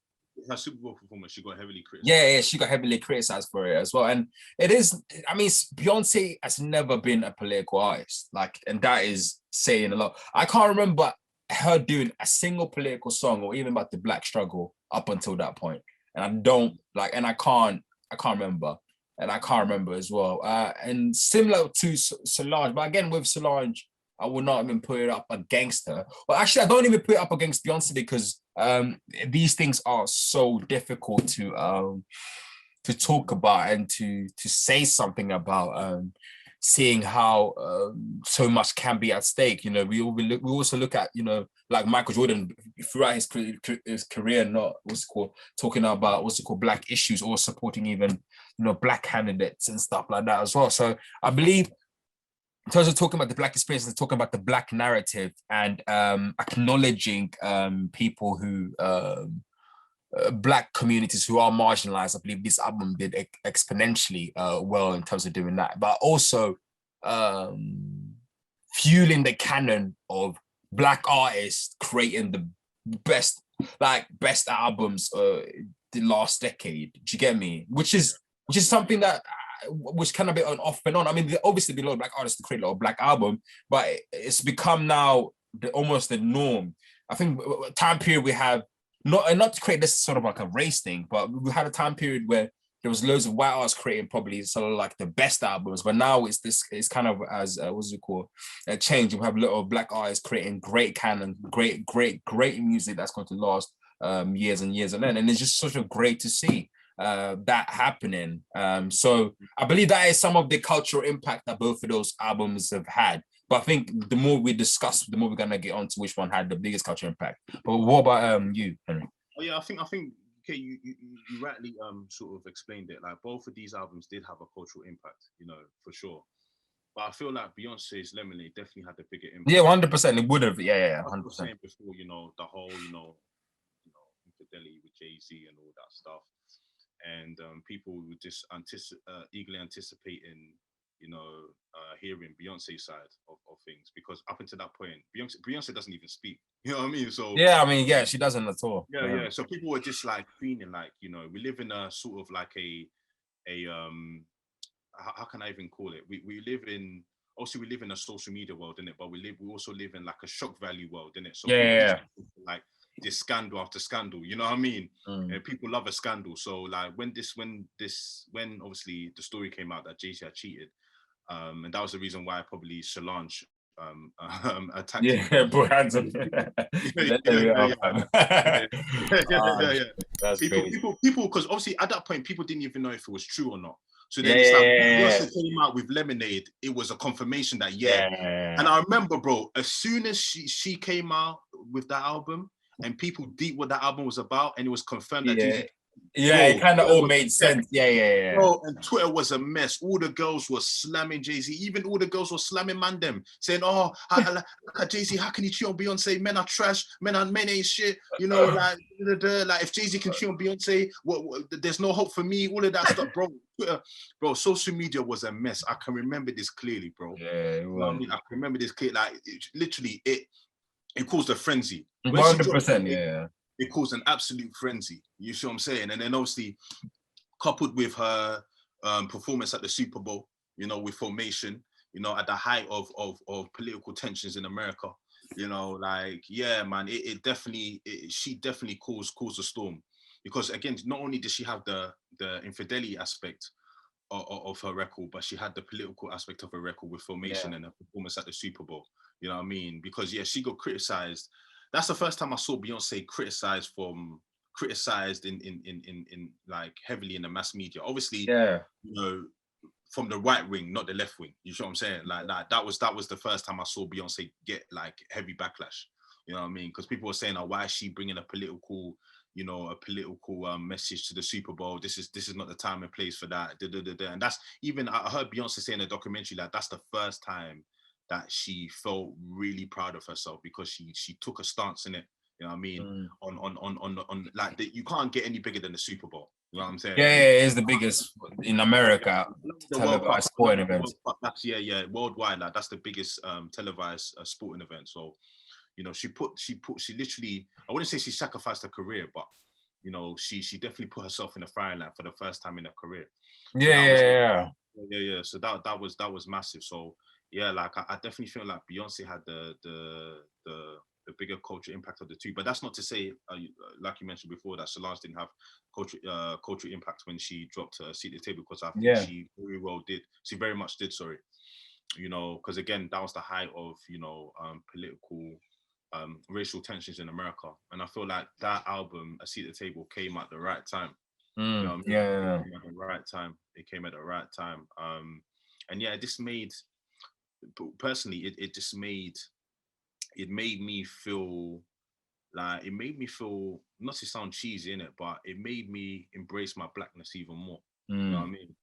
Her Super Bowl performance, she got heavily criticized. Yeah, she got heavily criticized for it as well. And it is, I mean, Beyonce has never been a political artist, like, and that is saying a lot. I can't remember her doing a single political song or even about the black struggle up until that point. And I don't like, and I can't remember. And I can't remember as well. And similar to Solange, but again, with Solange, I would not even put it up against her. Well, actually, I don't even put it up against Beyonce, because these things are so difficult to talk about and to say something about. Seeing how so much can be at stake. You know, we also look at, you know, like Michael Jordan throughout his career, not talking about black issues, or supporting even, you know, black candidates and stuff like that as well. So I believe, in terms of talking about the black experience and talking about the black narrative, and acknowledging people who black communities who are marginalized, I believe this album did exponentially well in terms of doing that, but also fueling the canon of black artists creating the best albums the last decade. Do you get me? Which is something that which kind of be on off and on. I mean, obviously be a lot of black artists to create a lot of black album, but it's become now almost the norm. I think time period we have, not to create this sort of like a race thing, but we had a time period where there was loads of white artists creating probably sort of like the best albums, but now it's kind of as what's it called, a change. We have a lot of black artists creating great canon, great music that's going to last years and years, and it's just sort of great to see that happening. So I believe that is some of the cultural impact that both of those albums have had. But I think the more we discuss, the more we're gonna get on to which one had the biggest cultural impact. But what about you, Henry? Oh yeah, I think okay, you rightly sort of explained it. Like, both of these albums did have a cultural impact, you know, for sure. But I feel like Beyonce's Lemonade definitely had the bigger impact. Yeah, 100%. It would have. Yeah, 100%. I was saying before, you know, the whole, you know, infidelity with Jay-Z and all that stuff, and people were just eagerly anticipating, you know, hearing Beyonce's side of things, because up until that point, Beyonce doesn't even speak. You know what I mean? So yeah, I mean, yeah, she doesn't at all. Yeah. So people were just like feeling like, you know, we live in a sort of like a how can I even call it? We live in, obviously we live in a social media world, innit? But we also live in like a shock value world, innit? So like this scandal after scandal, you know what I mean? People love a scandal. So like when obviously the story came out that Jay-Z had cheated, and that was the reason why probably Solange attacked him. Yeah, bro, hands up. That's crazy. People, because obviously at that point people didn't even know if it was true or not. So then it's like once it came out with Lemonade, it was a confirmation that And I remember, bro, as soon as she came out with that album, and people deep what that album was about, and it was confirmed that Jay-Z. It kind of all made sense. Bro, and Twitter was a mess. All the girls were slamming Jay-Z. Even all the girls were slamming Mandem, saying, "Oh, Jay-Z, how can he cheat on Beyonce? Men are trash. Men ain't shit. You know, like if Jay-Z can cheat on Beyonce, there's no hope for me." All of that stuff, bro. Twitter, bro. Social media was a mess. I can remember this clearly, bro. Yeah, I can remember this clearly. Like literally, it caused a frenzy. 100%. It caused an absolute frenzy. You see what I'm saying? And then obviously coupled with her performance at the Super Bowl, you know, with Formation, you know, at the height of political tensions in America, you know, like, yeah, man, she definitely caused a storm. Because again, not only did she have the infidelity aspect of her record, but she had the political aspect of her record with Formation and her performance at the Super Bowl. You know what I mean? Because she got criticized. That's the first time I saw Beyonce criticized in like heavily in the mass media. Obviously, you know, from the right wing, not the left wing. You know what I'm saying? Like that was the first time I saw Beyonce get like heavy backlash. You know what I mean? Because people were saying, "Oh, why is she bringing a political message to the Super Bowl? This is not the time and place for that." And that's even I heard Beyonce say in a documentary that that's the first time that she felt really proud of herself because she took a stance in it. You know what I mean? On like you can't get any bigger than the Super Bowl. You know what I'm saying? It is the biggest in America televised sporting event. Worldwide. Like that's the biggest televised sporting event. So, you know, she literally, I wouldn't say she sacrificed her career, but you know, she definitely put herself in the firing line for the first time in her career. So that was massive. So yeah, like I definitely feel like Beyonce had the bigger cultural impact of the two. But that's not to say, like you mentioned before, that Solange didn't have cultural impact when she dropped her Seat at the Table, because I think she very well did. She very much did. Sorry, you know, because again, that was the height of political. Racial tensions in America, and I feel like that album, A Seat at the Table, came at the right time. You know what I mean? It came at the right time. It came at the right time. And yeah, this made, personally, it made me feel like, not to sound cheesy in it, but it made me embrace my blackness even more. You know what I mean?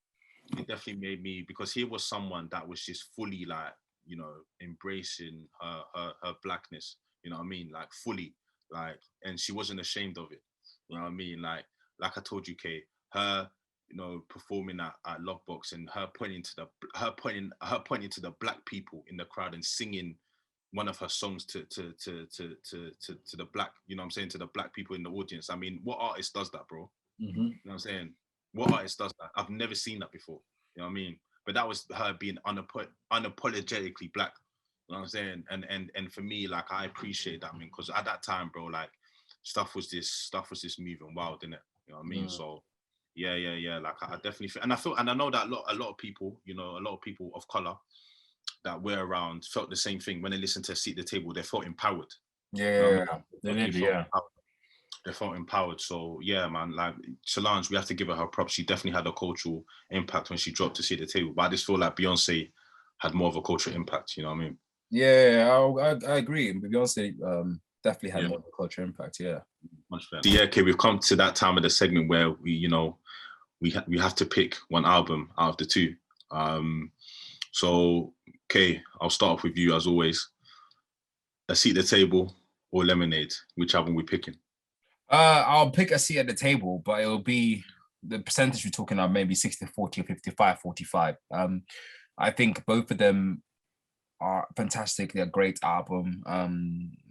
It definitely made me, because here was someone that was just fully like, you know, embracing her blackness. You know what I mean? Like fully, like, and she wasn't ashamed of it. You know what I mean? Like I told you, Kay, her, you know, performing at Lockbox, and her pointing to the black people in the crowd and singing one of her songs to the black, you know what I'm saying, to the black people in the audience. I mean, what artist does that, bro? You know what I'm saying? What artist does that? I've never seen that before. You know what I mean? But that was her being unapologetically black. You know what I'm saying? And for me, like, I appreciate that, man, because at that time, bro, like, stuff was just moving wild, innit? You know what I mean? So yeah. Like, I definitely feel, and I know that a lot of people, you know, a lot of people of color that were around felt the same thing when they listened to Seat at the Table. They felt empowered. They felt empowered. So yeah, man, like Solange, we have to give her props. She definitely had a cultural impact when she dropped To Seat at the Table. But I just feel like Beyonce had more of a cultural impact. You know what I mean? Yeah, I agree. Beyonce definitely had more of a cultural impact. Yeah. Okay, we've come to that time of the segment where we, you know, we have to pick one album out of the two. So, okay, I'll start off with you as always. A Seat at the Table or Lemonade? Which album we picking? I'll pick A Seat at the Table, but it'll be the percentage we're talking about, maybe 60-40 or 55-45. I think both of them are fantastic. They're a great album.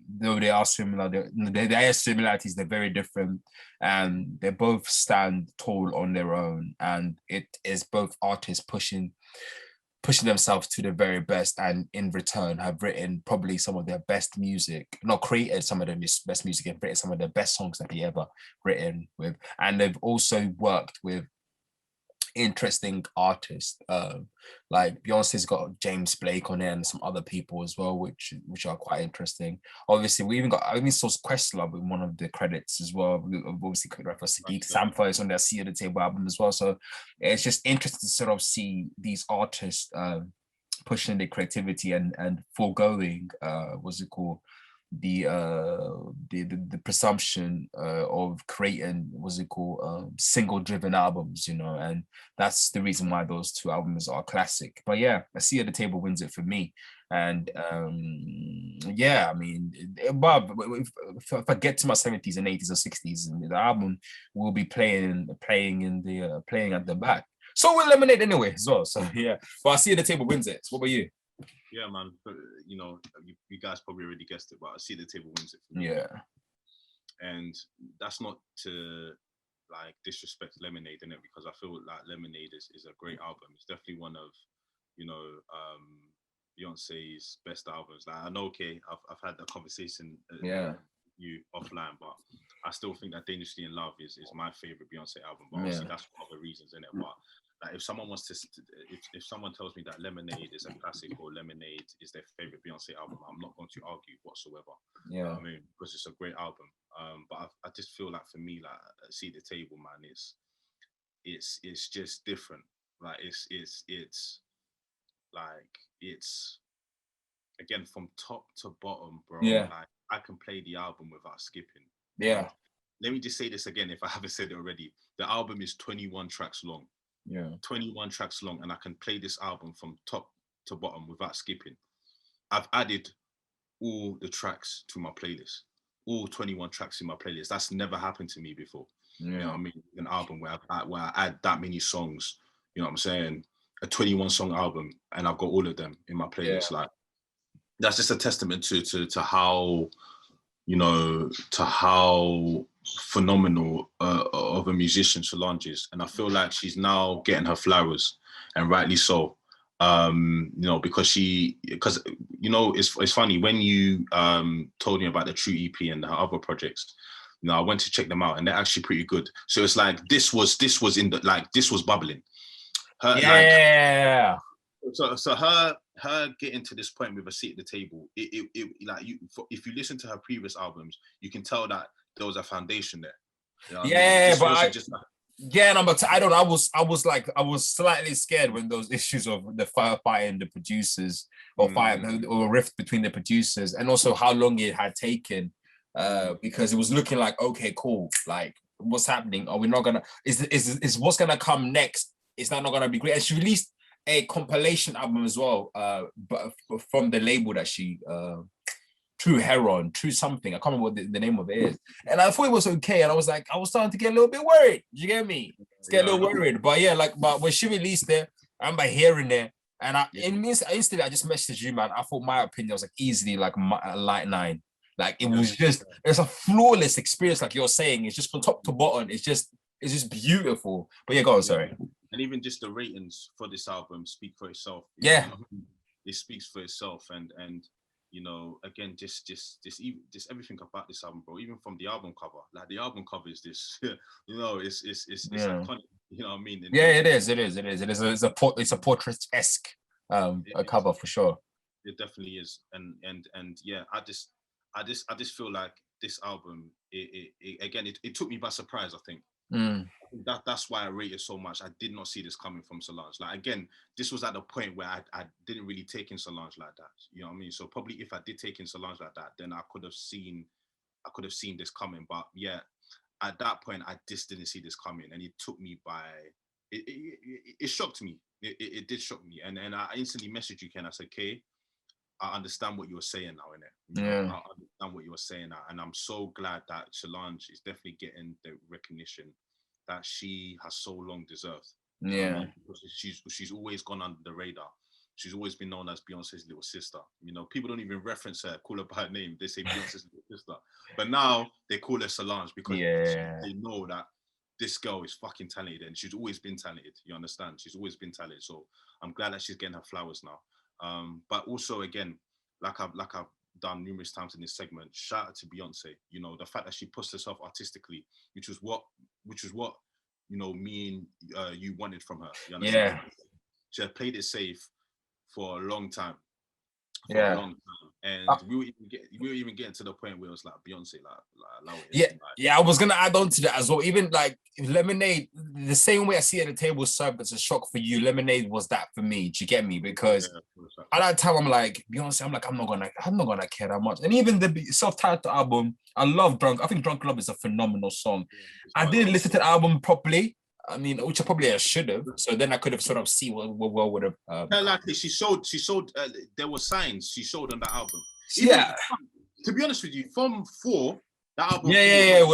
Though they are similar, there are similarities. They're very different, and they both stand tall on their own. And it is both artists pushing pushing themselves to the very best, and in return have written probably some of their best music, not created some of their best music, and written some of the best songs that they ever written with. And they've also worked with interesting artists. Like Beyonce's got James Blake on it and some other people as well, which are quite interesting. Obviously, I even saw Questlove in one of the credits as well. We obviously could reference Sadiq Sampha is on their Seat at the Table album as well. So it's just interesting to sort of see these artists pushing their creativity and foregoing what's it called, the presumption of creating what's it called, single driven albums, you know, and that's the reason why those two albums are classic. But yeah, A Seat at the Table wins it for me. And yeah, I mean, but if I get to my 70s and 80s or 60s, the album will be playing at the back. So will Lemonade anyway as well. So yeah, but A Seat at the Table wins it. So what about you? Yeah, man. But, you know, you guys probably already guessed it, but I see the table wins it for me. Yeah. And that's not to like disrespect Lemonade in it, because I feel like Lemonade is a great album. It's definitely one of, you know, Beyonce's best albums. Like I know, okay, I've had that conversation you offline, but I still think that Dangerously in Love is my favorite Beyonce album. But obviously that's for other reasons in it. But like if someone wants to, if someone tells me that Lemonade is a classic or Lemonade is their favorite Beyonce album, I'm not going to argue whatsoever. Yeah, you know what I mean, because it's a great album. But I just feel like for me, like See the Table, man, it's just different. Like it's like it's again from top to bottom, bro. Yeah. Like I can play the album without skipping. Yeah. Let me just say this again, if I haven't said it already. The album is 21 tracks long. Yeah. 21 tracks long, and I can play this album from top to bottom without skipping. I've added all the tracks to my playlist, all 21 tracks in my playlist. That's never happened to me before. Yeah. You know what I mean? An album where I add that many songs, you know what I'm saying? A 21 song album, and I've got all of them in my playlist. Like that's just a testament to how, you know, to how phenomenal of a musician Solange is. And I feel like she's now getting her flowers, and rightly so. You know, because you know, it's funny when you told me about the True EP and her other projects. You know, I went to check them out, and they're actually pretty good. So it's like this was in the, like this was bubbling. Yeah. Like, so her getting to this point with A Seat at the Table, it like if you listen to her previous albums, you can tell that there was a foundation there. You know I was slightly scared when those issues of the firefighting the producers or or rift between the producers, and also how long it had taken, because it was looking like, okay, cool, like what's happening? Are we not gonna? Is what's gonna come next? Is that not gonna be great? And she released a compilation album as well, but from the label that she True Heron, True something. I can't remember what the name of it is. And I thought it was okay. And I was like, I was starting to get a little bit worried. You get me? Get a little worried. But yeah, like, but when she released it, I remember hearing it. And it means instantly I just messaged you, man. I thought my opinion was like easily like a light 9. Like it was just, it's a flawless experience, like you're saying. It's just from top to bottom. It's just beautiful. But yeah, go on, sorry. And even just the ratings for this album speak for itself. Yeah. It speaks for itself. And you know, again, just everything about this album, bro. Even from the album cover, like the album cover is this, you know, it's iconic. You know what I mean? It is. It's a portrait-esque a cover for sure. It definitely is. And yeah, I just feel like this album, it took me by surprise. I think. That's why I rate it so much. I did not see this coming from Solange. Like again, this was at the point where I didn't really take in Solange like that. You know what I mean? So probably if I did take in Solange like that, then I could have seen this coming. But yeah, at that point, I just didn't see this coming, and it took me by. It shocked me. It did shock me, and I instantly messaged you, Ken. I said, "Okay, I understand what you're saying now, innit? I understand what you're saying now, and I'm so glad that Solange is definitely getting the recognition that she has so long deserved. Yeah, because she's always gone under the radar. She's always been known as Beyonce's little sister. You know, people don't even reference her, call her by her name. They say Beyonce's little sister, but now they call her Solange because they know that this girl is fucking talented, and she's always been talented. You understand? She's always been talented. So I'm glad that she's getting her flowers now. But also again, like I've done numerous times in this segment, shout out to Beyonce. You know, the fact that she pushed herself artistically, which was what you know, me and you wanted from her. You understand? Yeah. She had played it safe for a long time. Yeah. And we were even getting to the point where it was like Beyonce, allow it. Yeah, I was gonna add on to that as well. Even like Lemonade, the same way I see it at the table served as a shock for you, Lemonade was that for me. Do you get me? Because at that time I'm like Beyonce, I'm like, I'm not gonna care that much. And even the self-titled album, I love Drunk. I think Drunk Love is a phenomenal song. I didn't listen to the album properly. I mean, which I should have. So then I could have sort of see what would have. Likely, she showed. There were signs she showed on that album. Yeah. To be honest with you, from 4, that album. Yeah.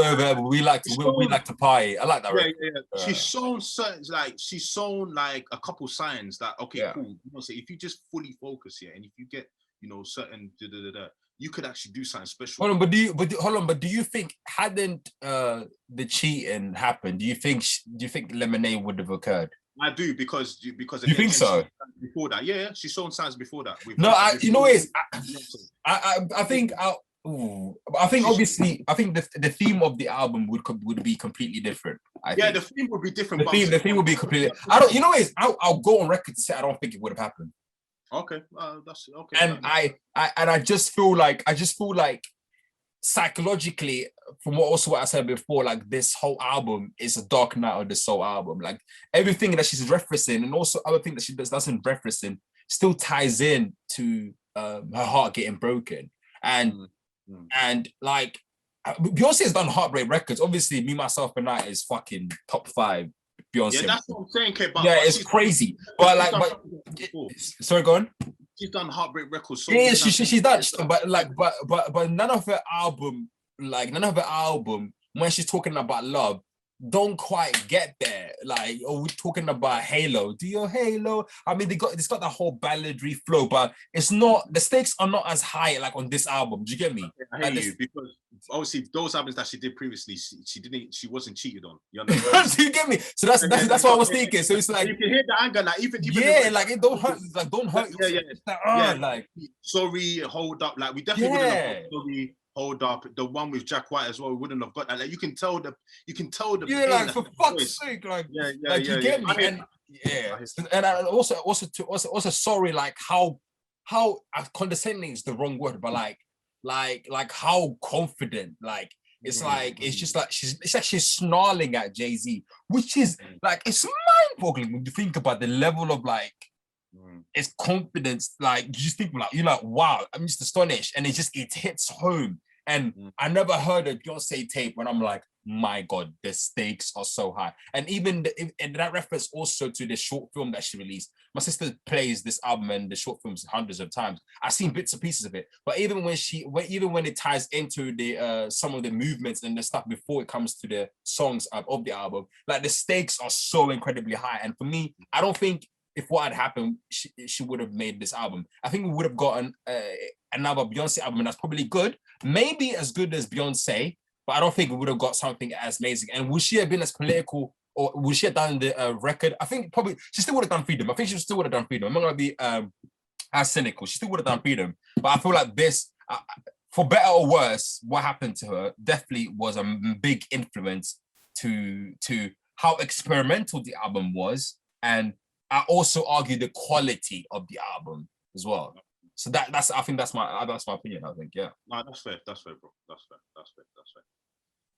We like to party. I like that. Yeah. She's shown certain, she's shown like a couple signs that cool. You know, so if you just fully focus here, and if you get, you know, certain you could actually do something special. Hold on, but do you think hadn't the cheating happened, do you think Lemonade would have occurred? I do because again, you think so? Before that, yeah, she's shown signs before that. I think obviously the theme of the album would be completely different. I think the theme would be different. The theme would be completely. I'll go on record to say I don't think it would have happened. Okay, that's okay. And I just feel like psychologically, from what I said before, like this whole album is a Dark Night of the Soul album. Like everything that she's referencing, and also other things that she doesn't referencing, still ties in to her heart getting broken. And like Beyonce has done Heartbreak Records. Obviously, Me, Myself, and I is fucking top 5 Beyonce. Yeah, that's what I'm saying, K. But it's crazy. Sorry, go on. She's done Heartbreak Records. So yeah, she's done. But none of her album, when she's talking about love, don't quite get there. Like, we're talking about Halo. Do your Halo? I mean, it's got that whole balladry flow, but it's not. The stakes are not as high like on this album. Do you get me? I hear you, because obviously those albums that she did previously, she wasn't cheated on. You understand? Do you get me? So that's what I was thinking. So it's like you can hear the anger, like even like it don't hurt. Like don't hurt. Like sorry, hold up. Like we definitely wouldn't have sorry. Hold up, the one with Jack White as well. We wouldn't have got that. Like you can tell the. Like for fuck's sake, like you get me. And I also sorry, like how condescending is the wrong word, but like how confident, like it's like it's just like she's snarling at Jay-Z, which is like it's mind-boggling when you think about the level of like. It's confidence, like you just think like you're like, wow, I'm just astonished, and it hits home. And I never heard a Beyonce tape when I'm like, my God, the stakes are so high. And even and that reference also to the short film that she released. My sister plays this album and the short films hundreds of times. I've seen bits and pieces of it, but even when it ties into the some of the movements and the stuff before it comes to the songs of the album, like the stakes are so incredibly high. And for me, I don't think. If what had happened, she would have made this album. I think we would have gotten another Beyonce album that's probably good, maybe as good as Beyonce, but I don't think we would have got something as amazing. And would she have been as political, or would she have done the record? I think probably she still would have done Freedom. I think she still would have done Freedom. I'm not going to be as cynical. She still would have done Freedom. But I feel like this, for better or worse, what happened to her definitely was a big influence to how experimental the album was, and I also argue the quality of the album as well. So I think that's my opinion. I think, yeah. No, that's fair, bro. That's fair.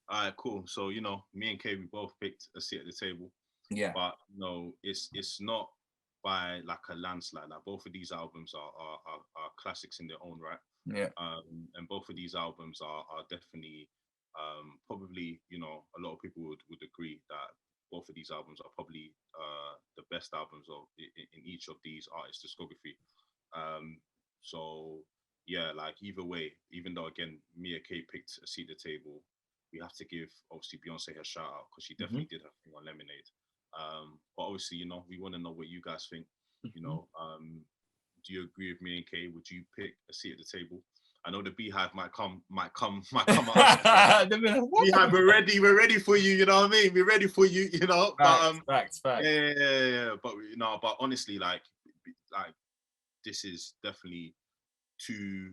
All right, cool. So me and Kay, we both picked a seat at the table. Yeah. But it's not by like a landslide. Like both of these albums are classics in their own right. Yeah. And both of these albums are definitely probably a lot of people would agree that both of these albums are probably the best albums in each of these artists' discography. So yeah, like either way, even though again Mia K picked a seat at the table, we have to give obviously Beyonce her shout out because she definitely did her thing on Lemonade. But obviously, we want to know what you guys think. Do you agree with me and Kay? Would you pick a seat at the table? I know the Beehive might come out. Beehive, we're ready for you. You know what I mean? We're ready for you. You know, facts. Yeah. But but honestly, like this is definitely two,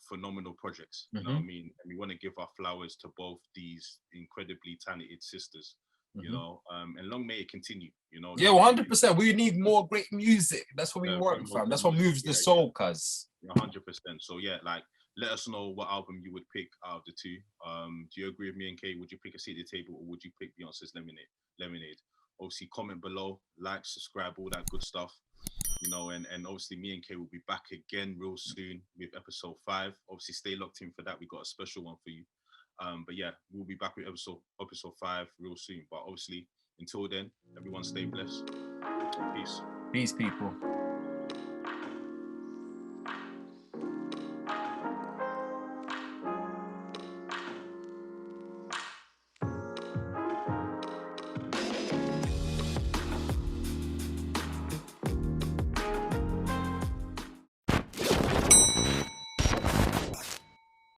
phenomenal projects. You know what I mean? And we want to give our flowers to both these incredibly talented sisters. And long may it continue. Yeah, 100%. We need more great music. That's what we want, fam. That's what moves the soul, cuz. 100%. So yeah, like, let us know what album you would pick out of the two. Do you agree with me and Kay? Would you pick A Seat at the Table, or would you pick Beyonce's Lemonade? Obviously, comment below, like, subscribe, all that good stuff. And obviously me and Kay will be back again real soon with episode 5. Obviously, stay locked in for that. We got a special one for you. But yeah, we'll be back with episode 5 real soon. But obviously, until then, everyone stay blessed. Peace. Peace, people.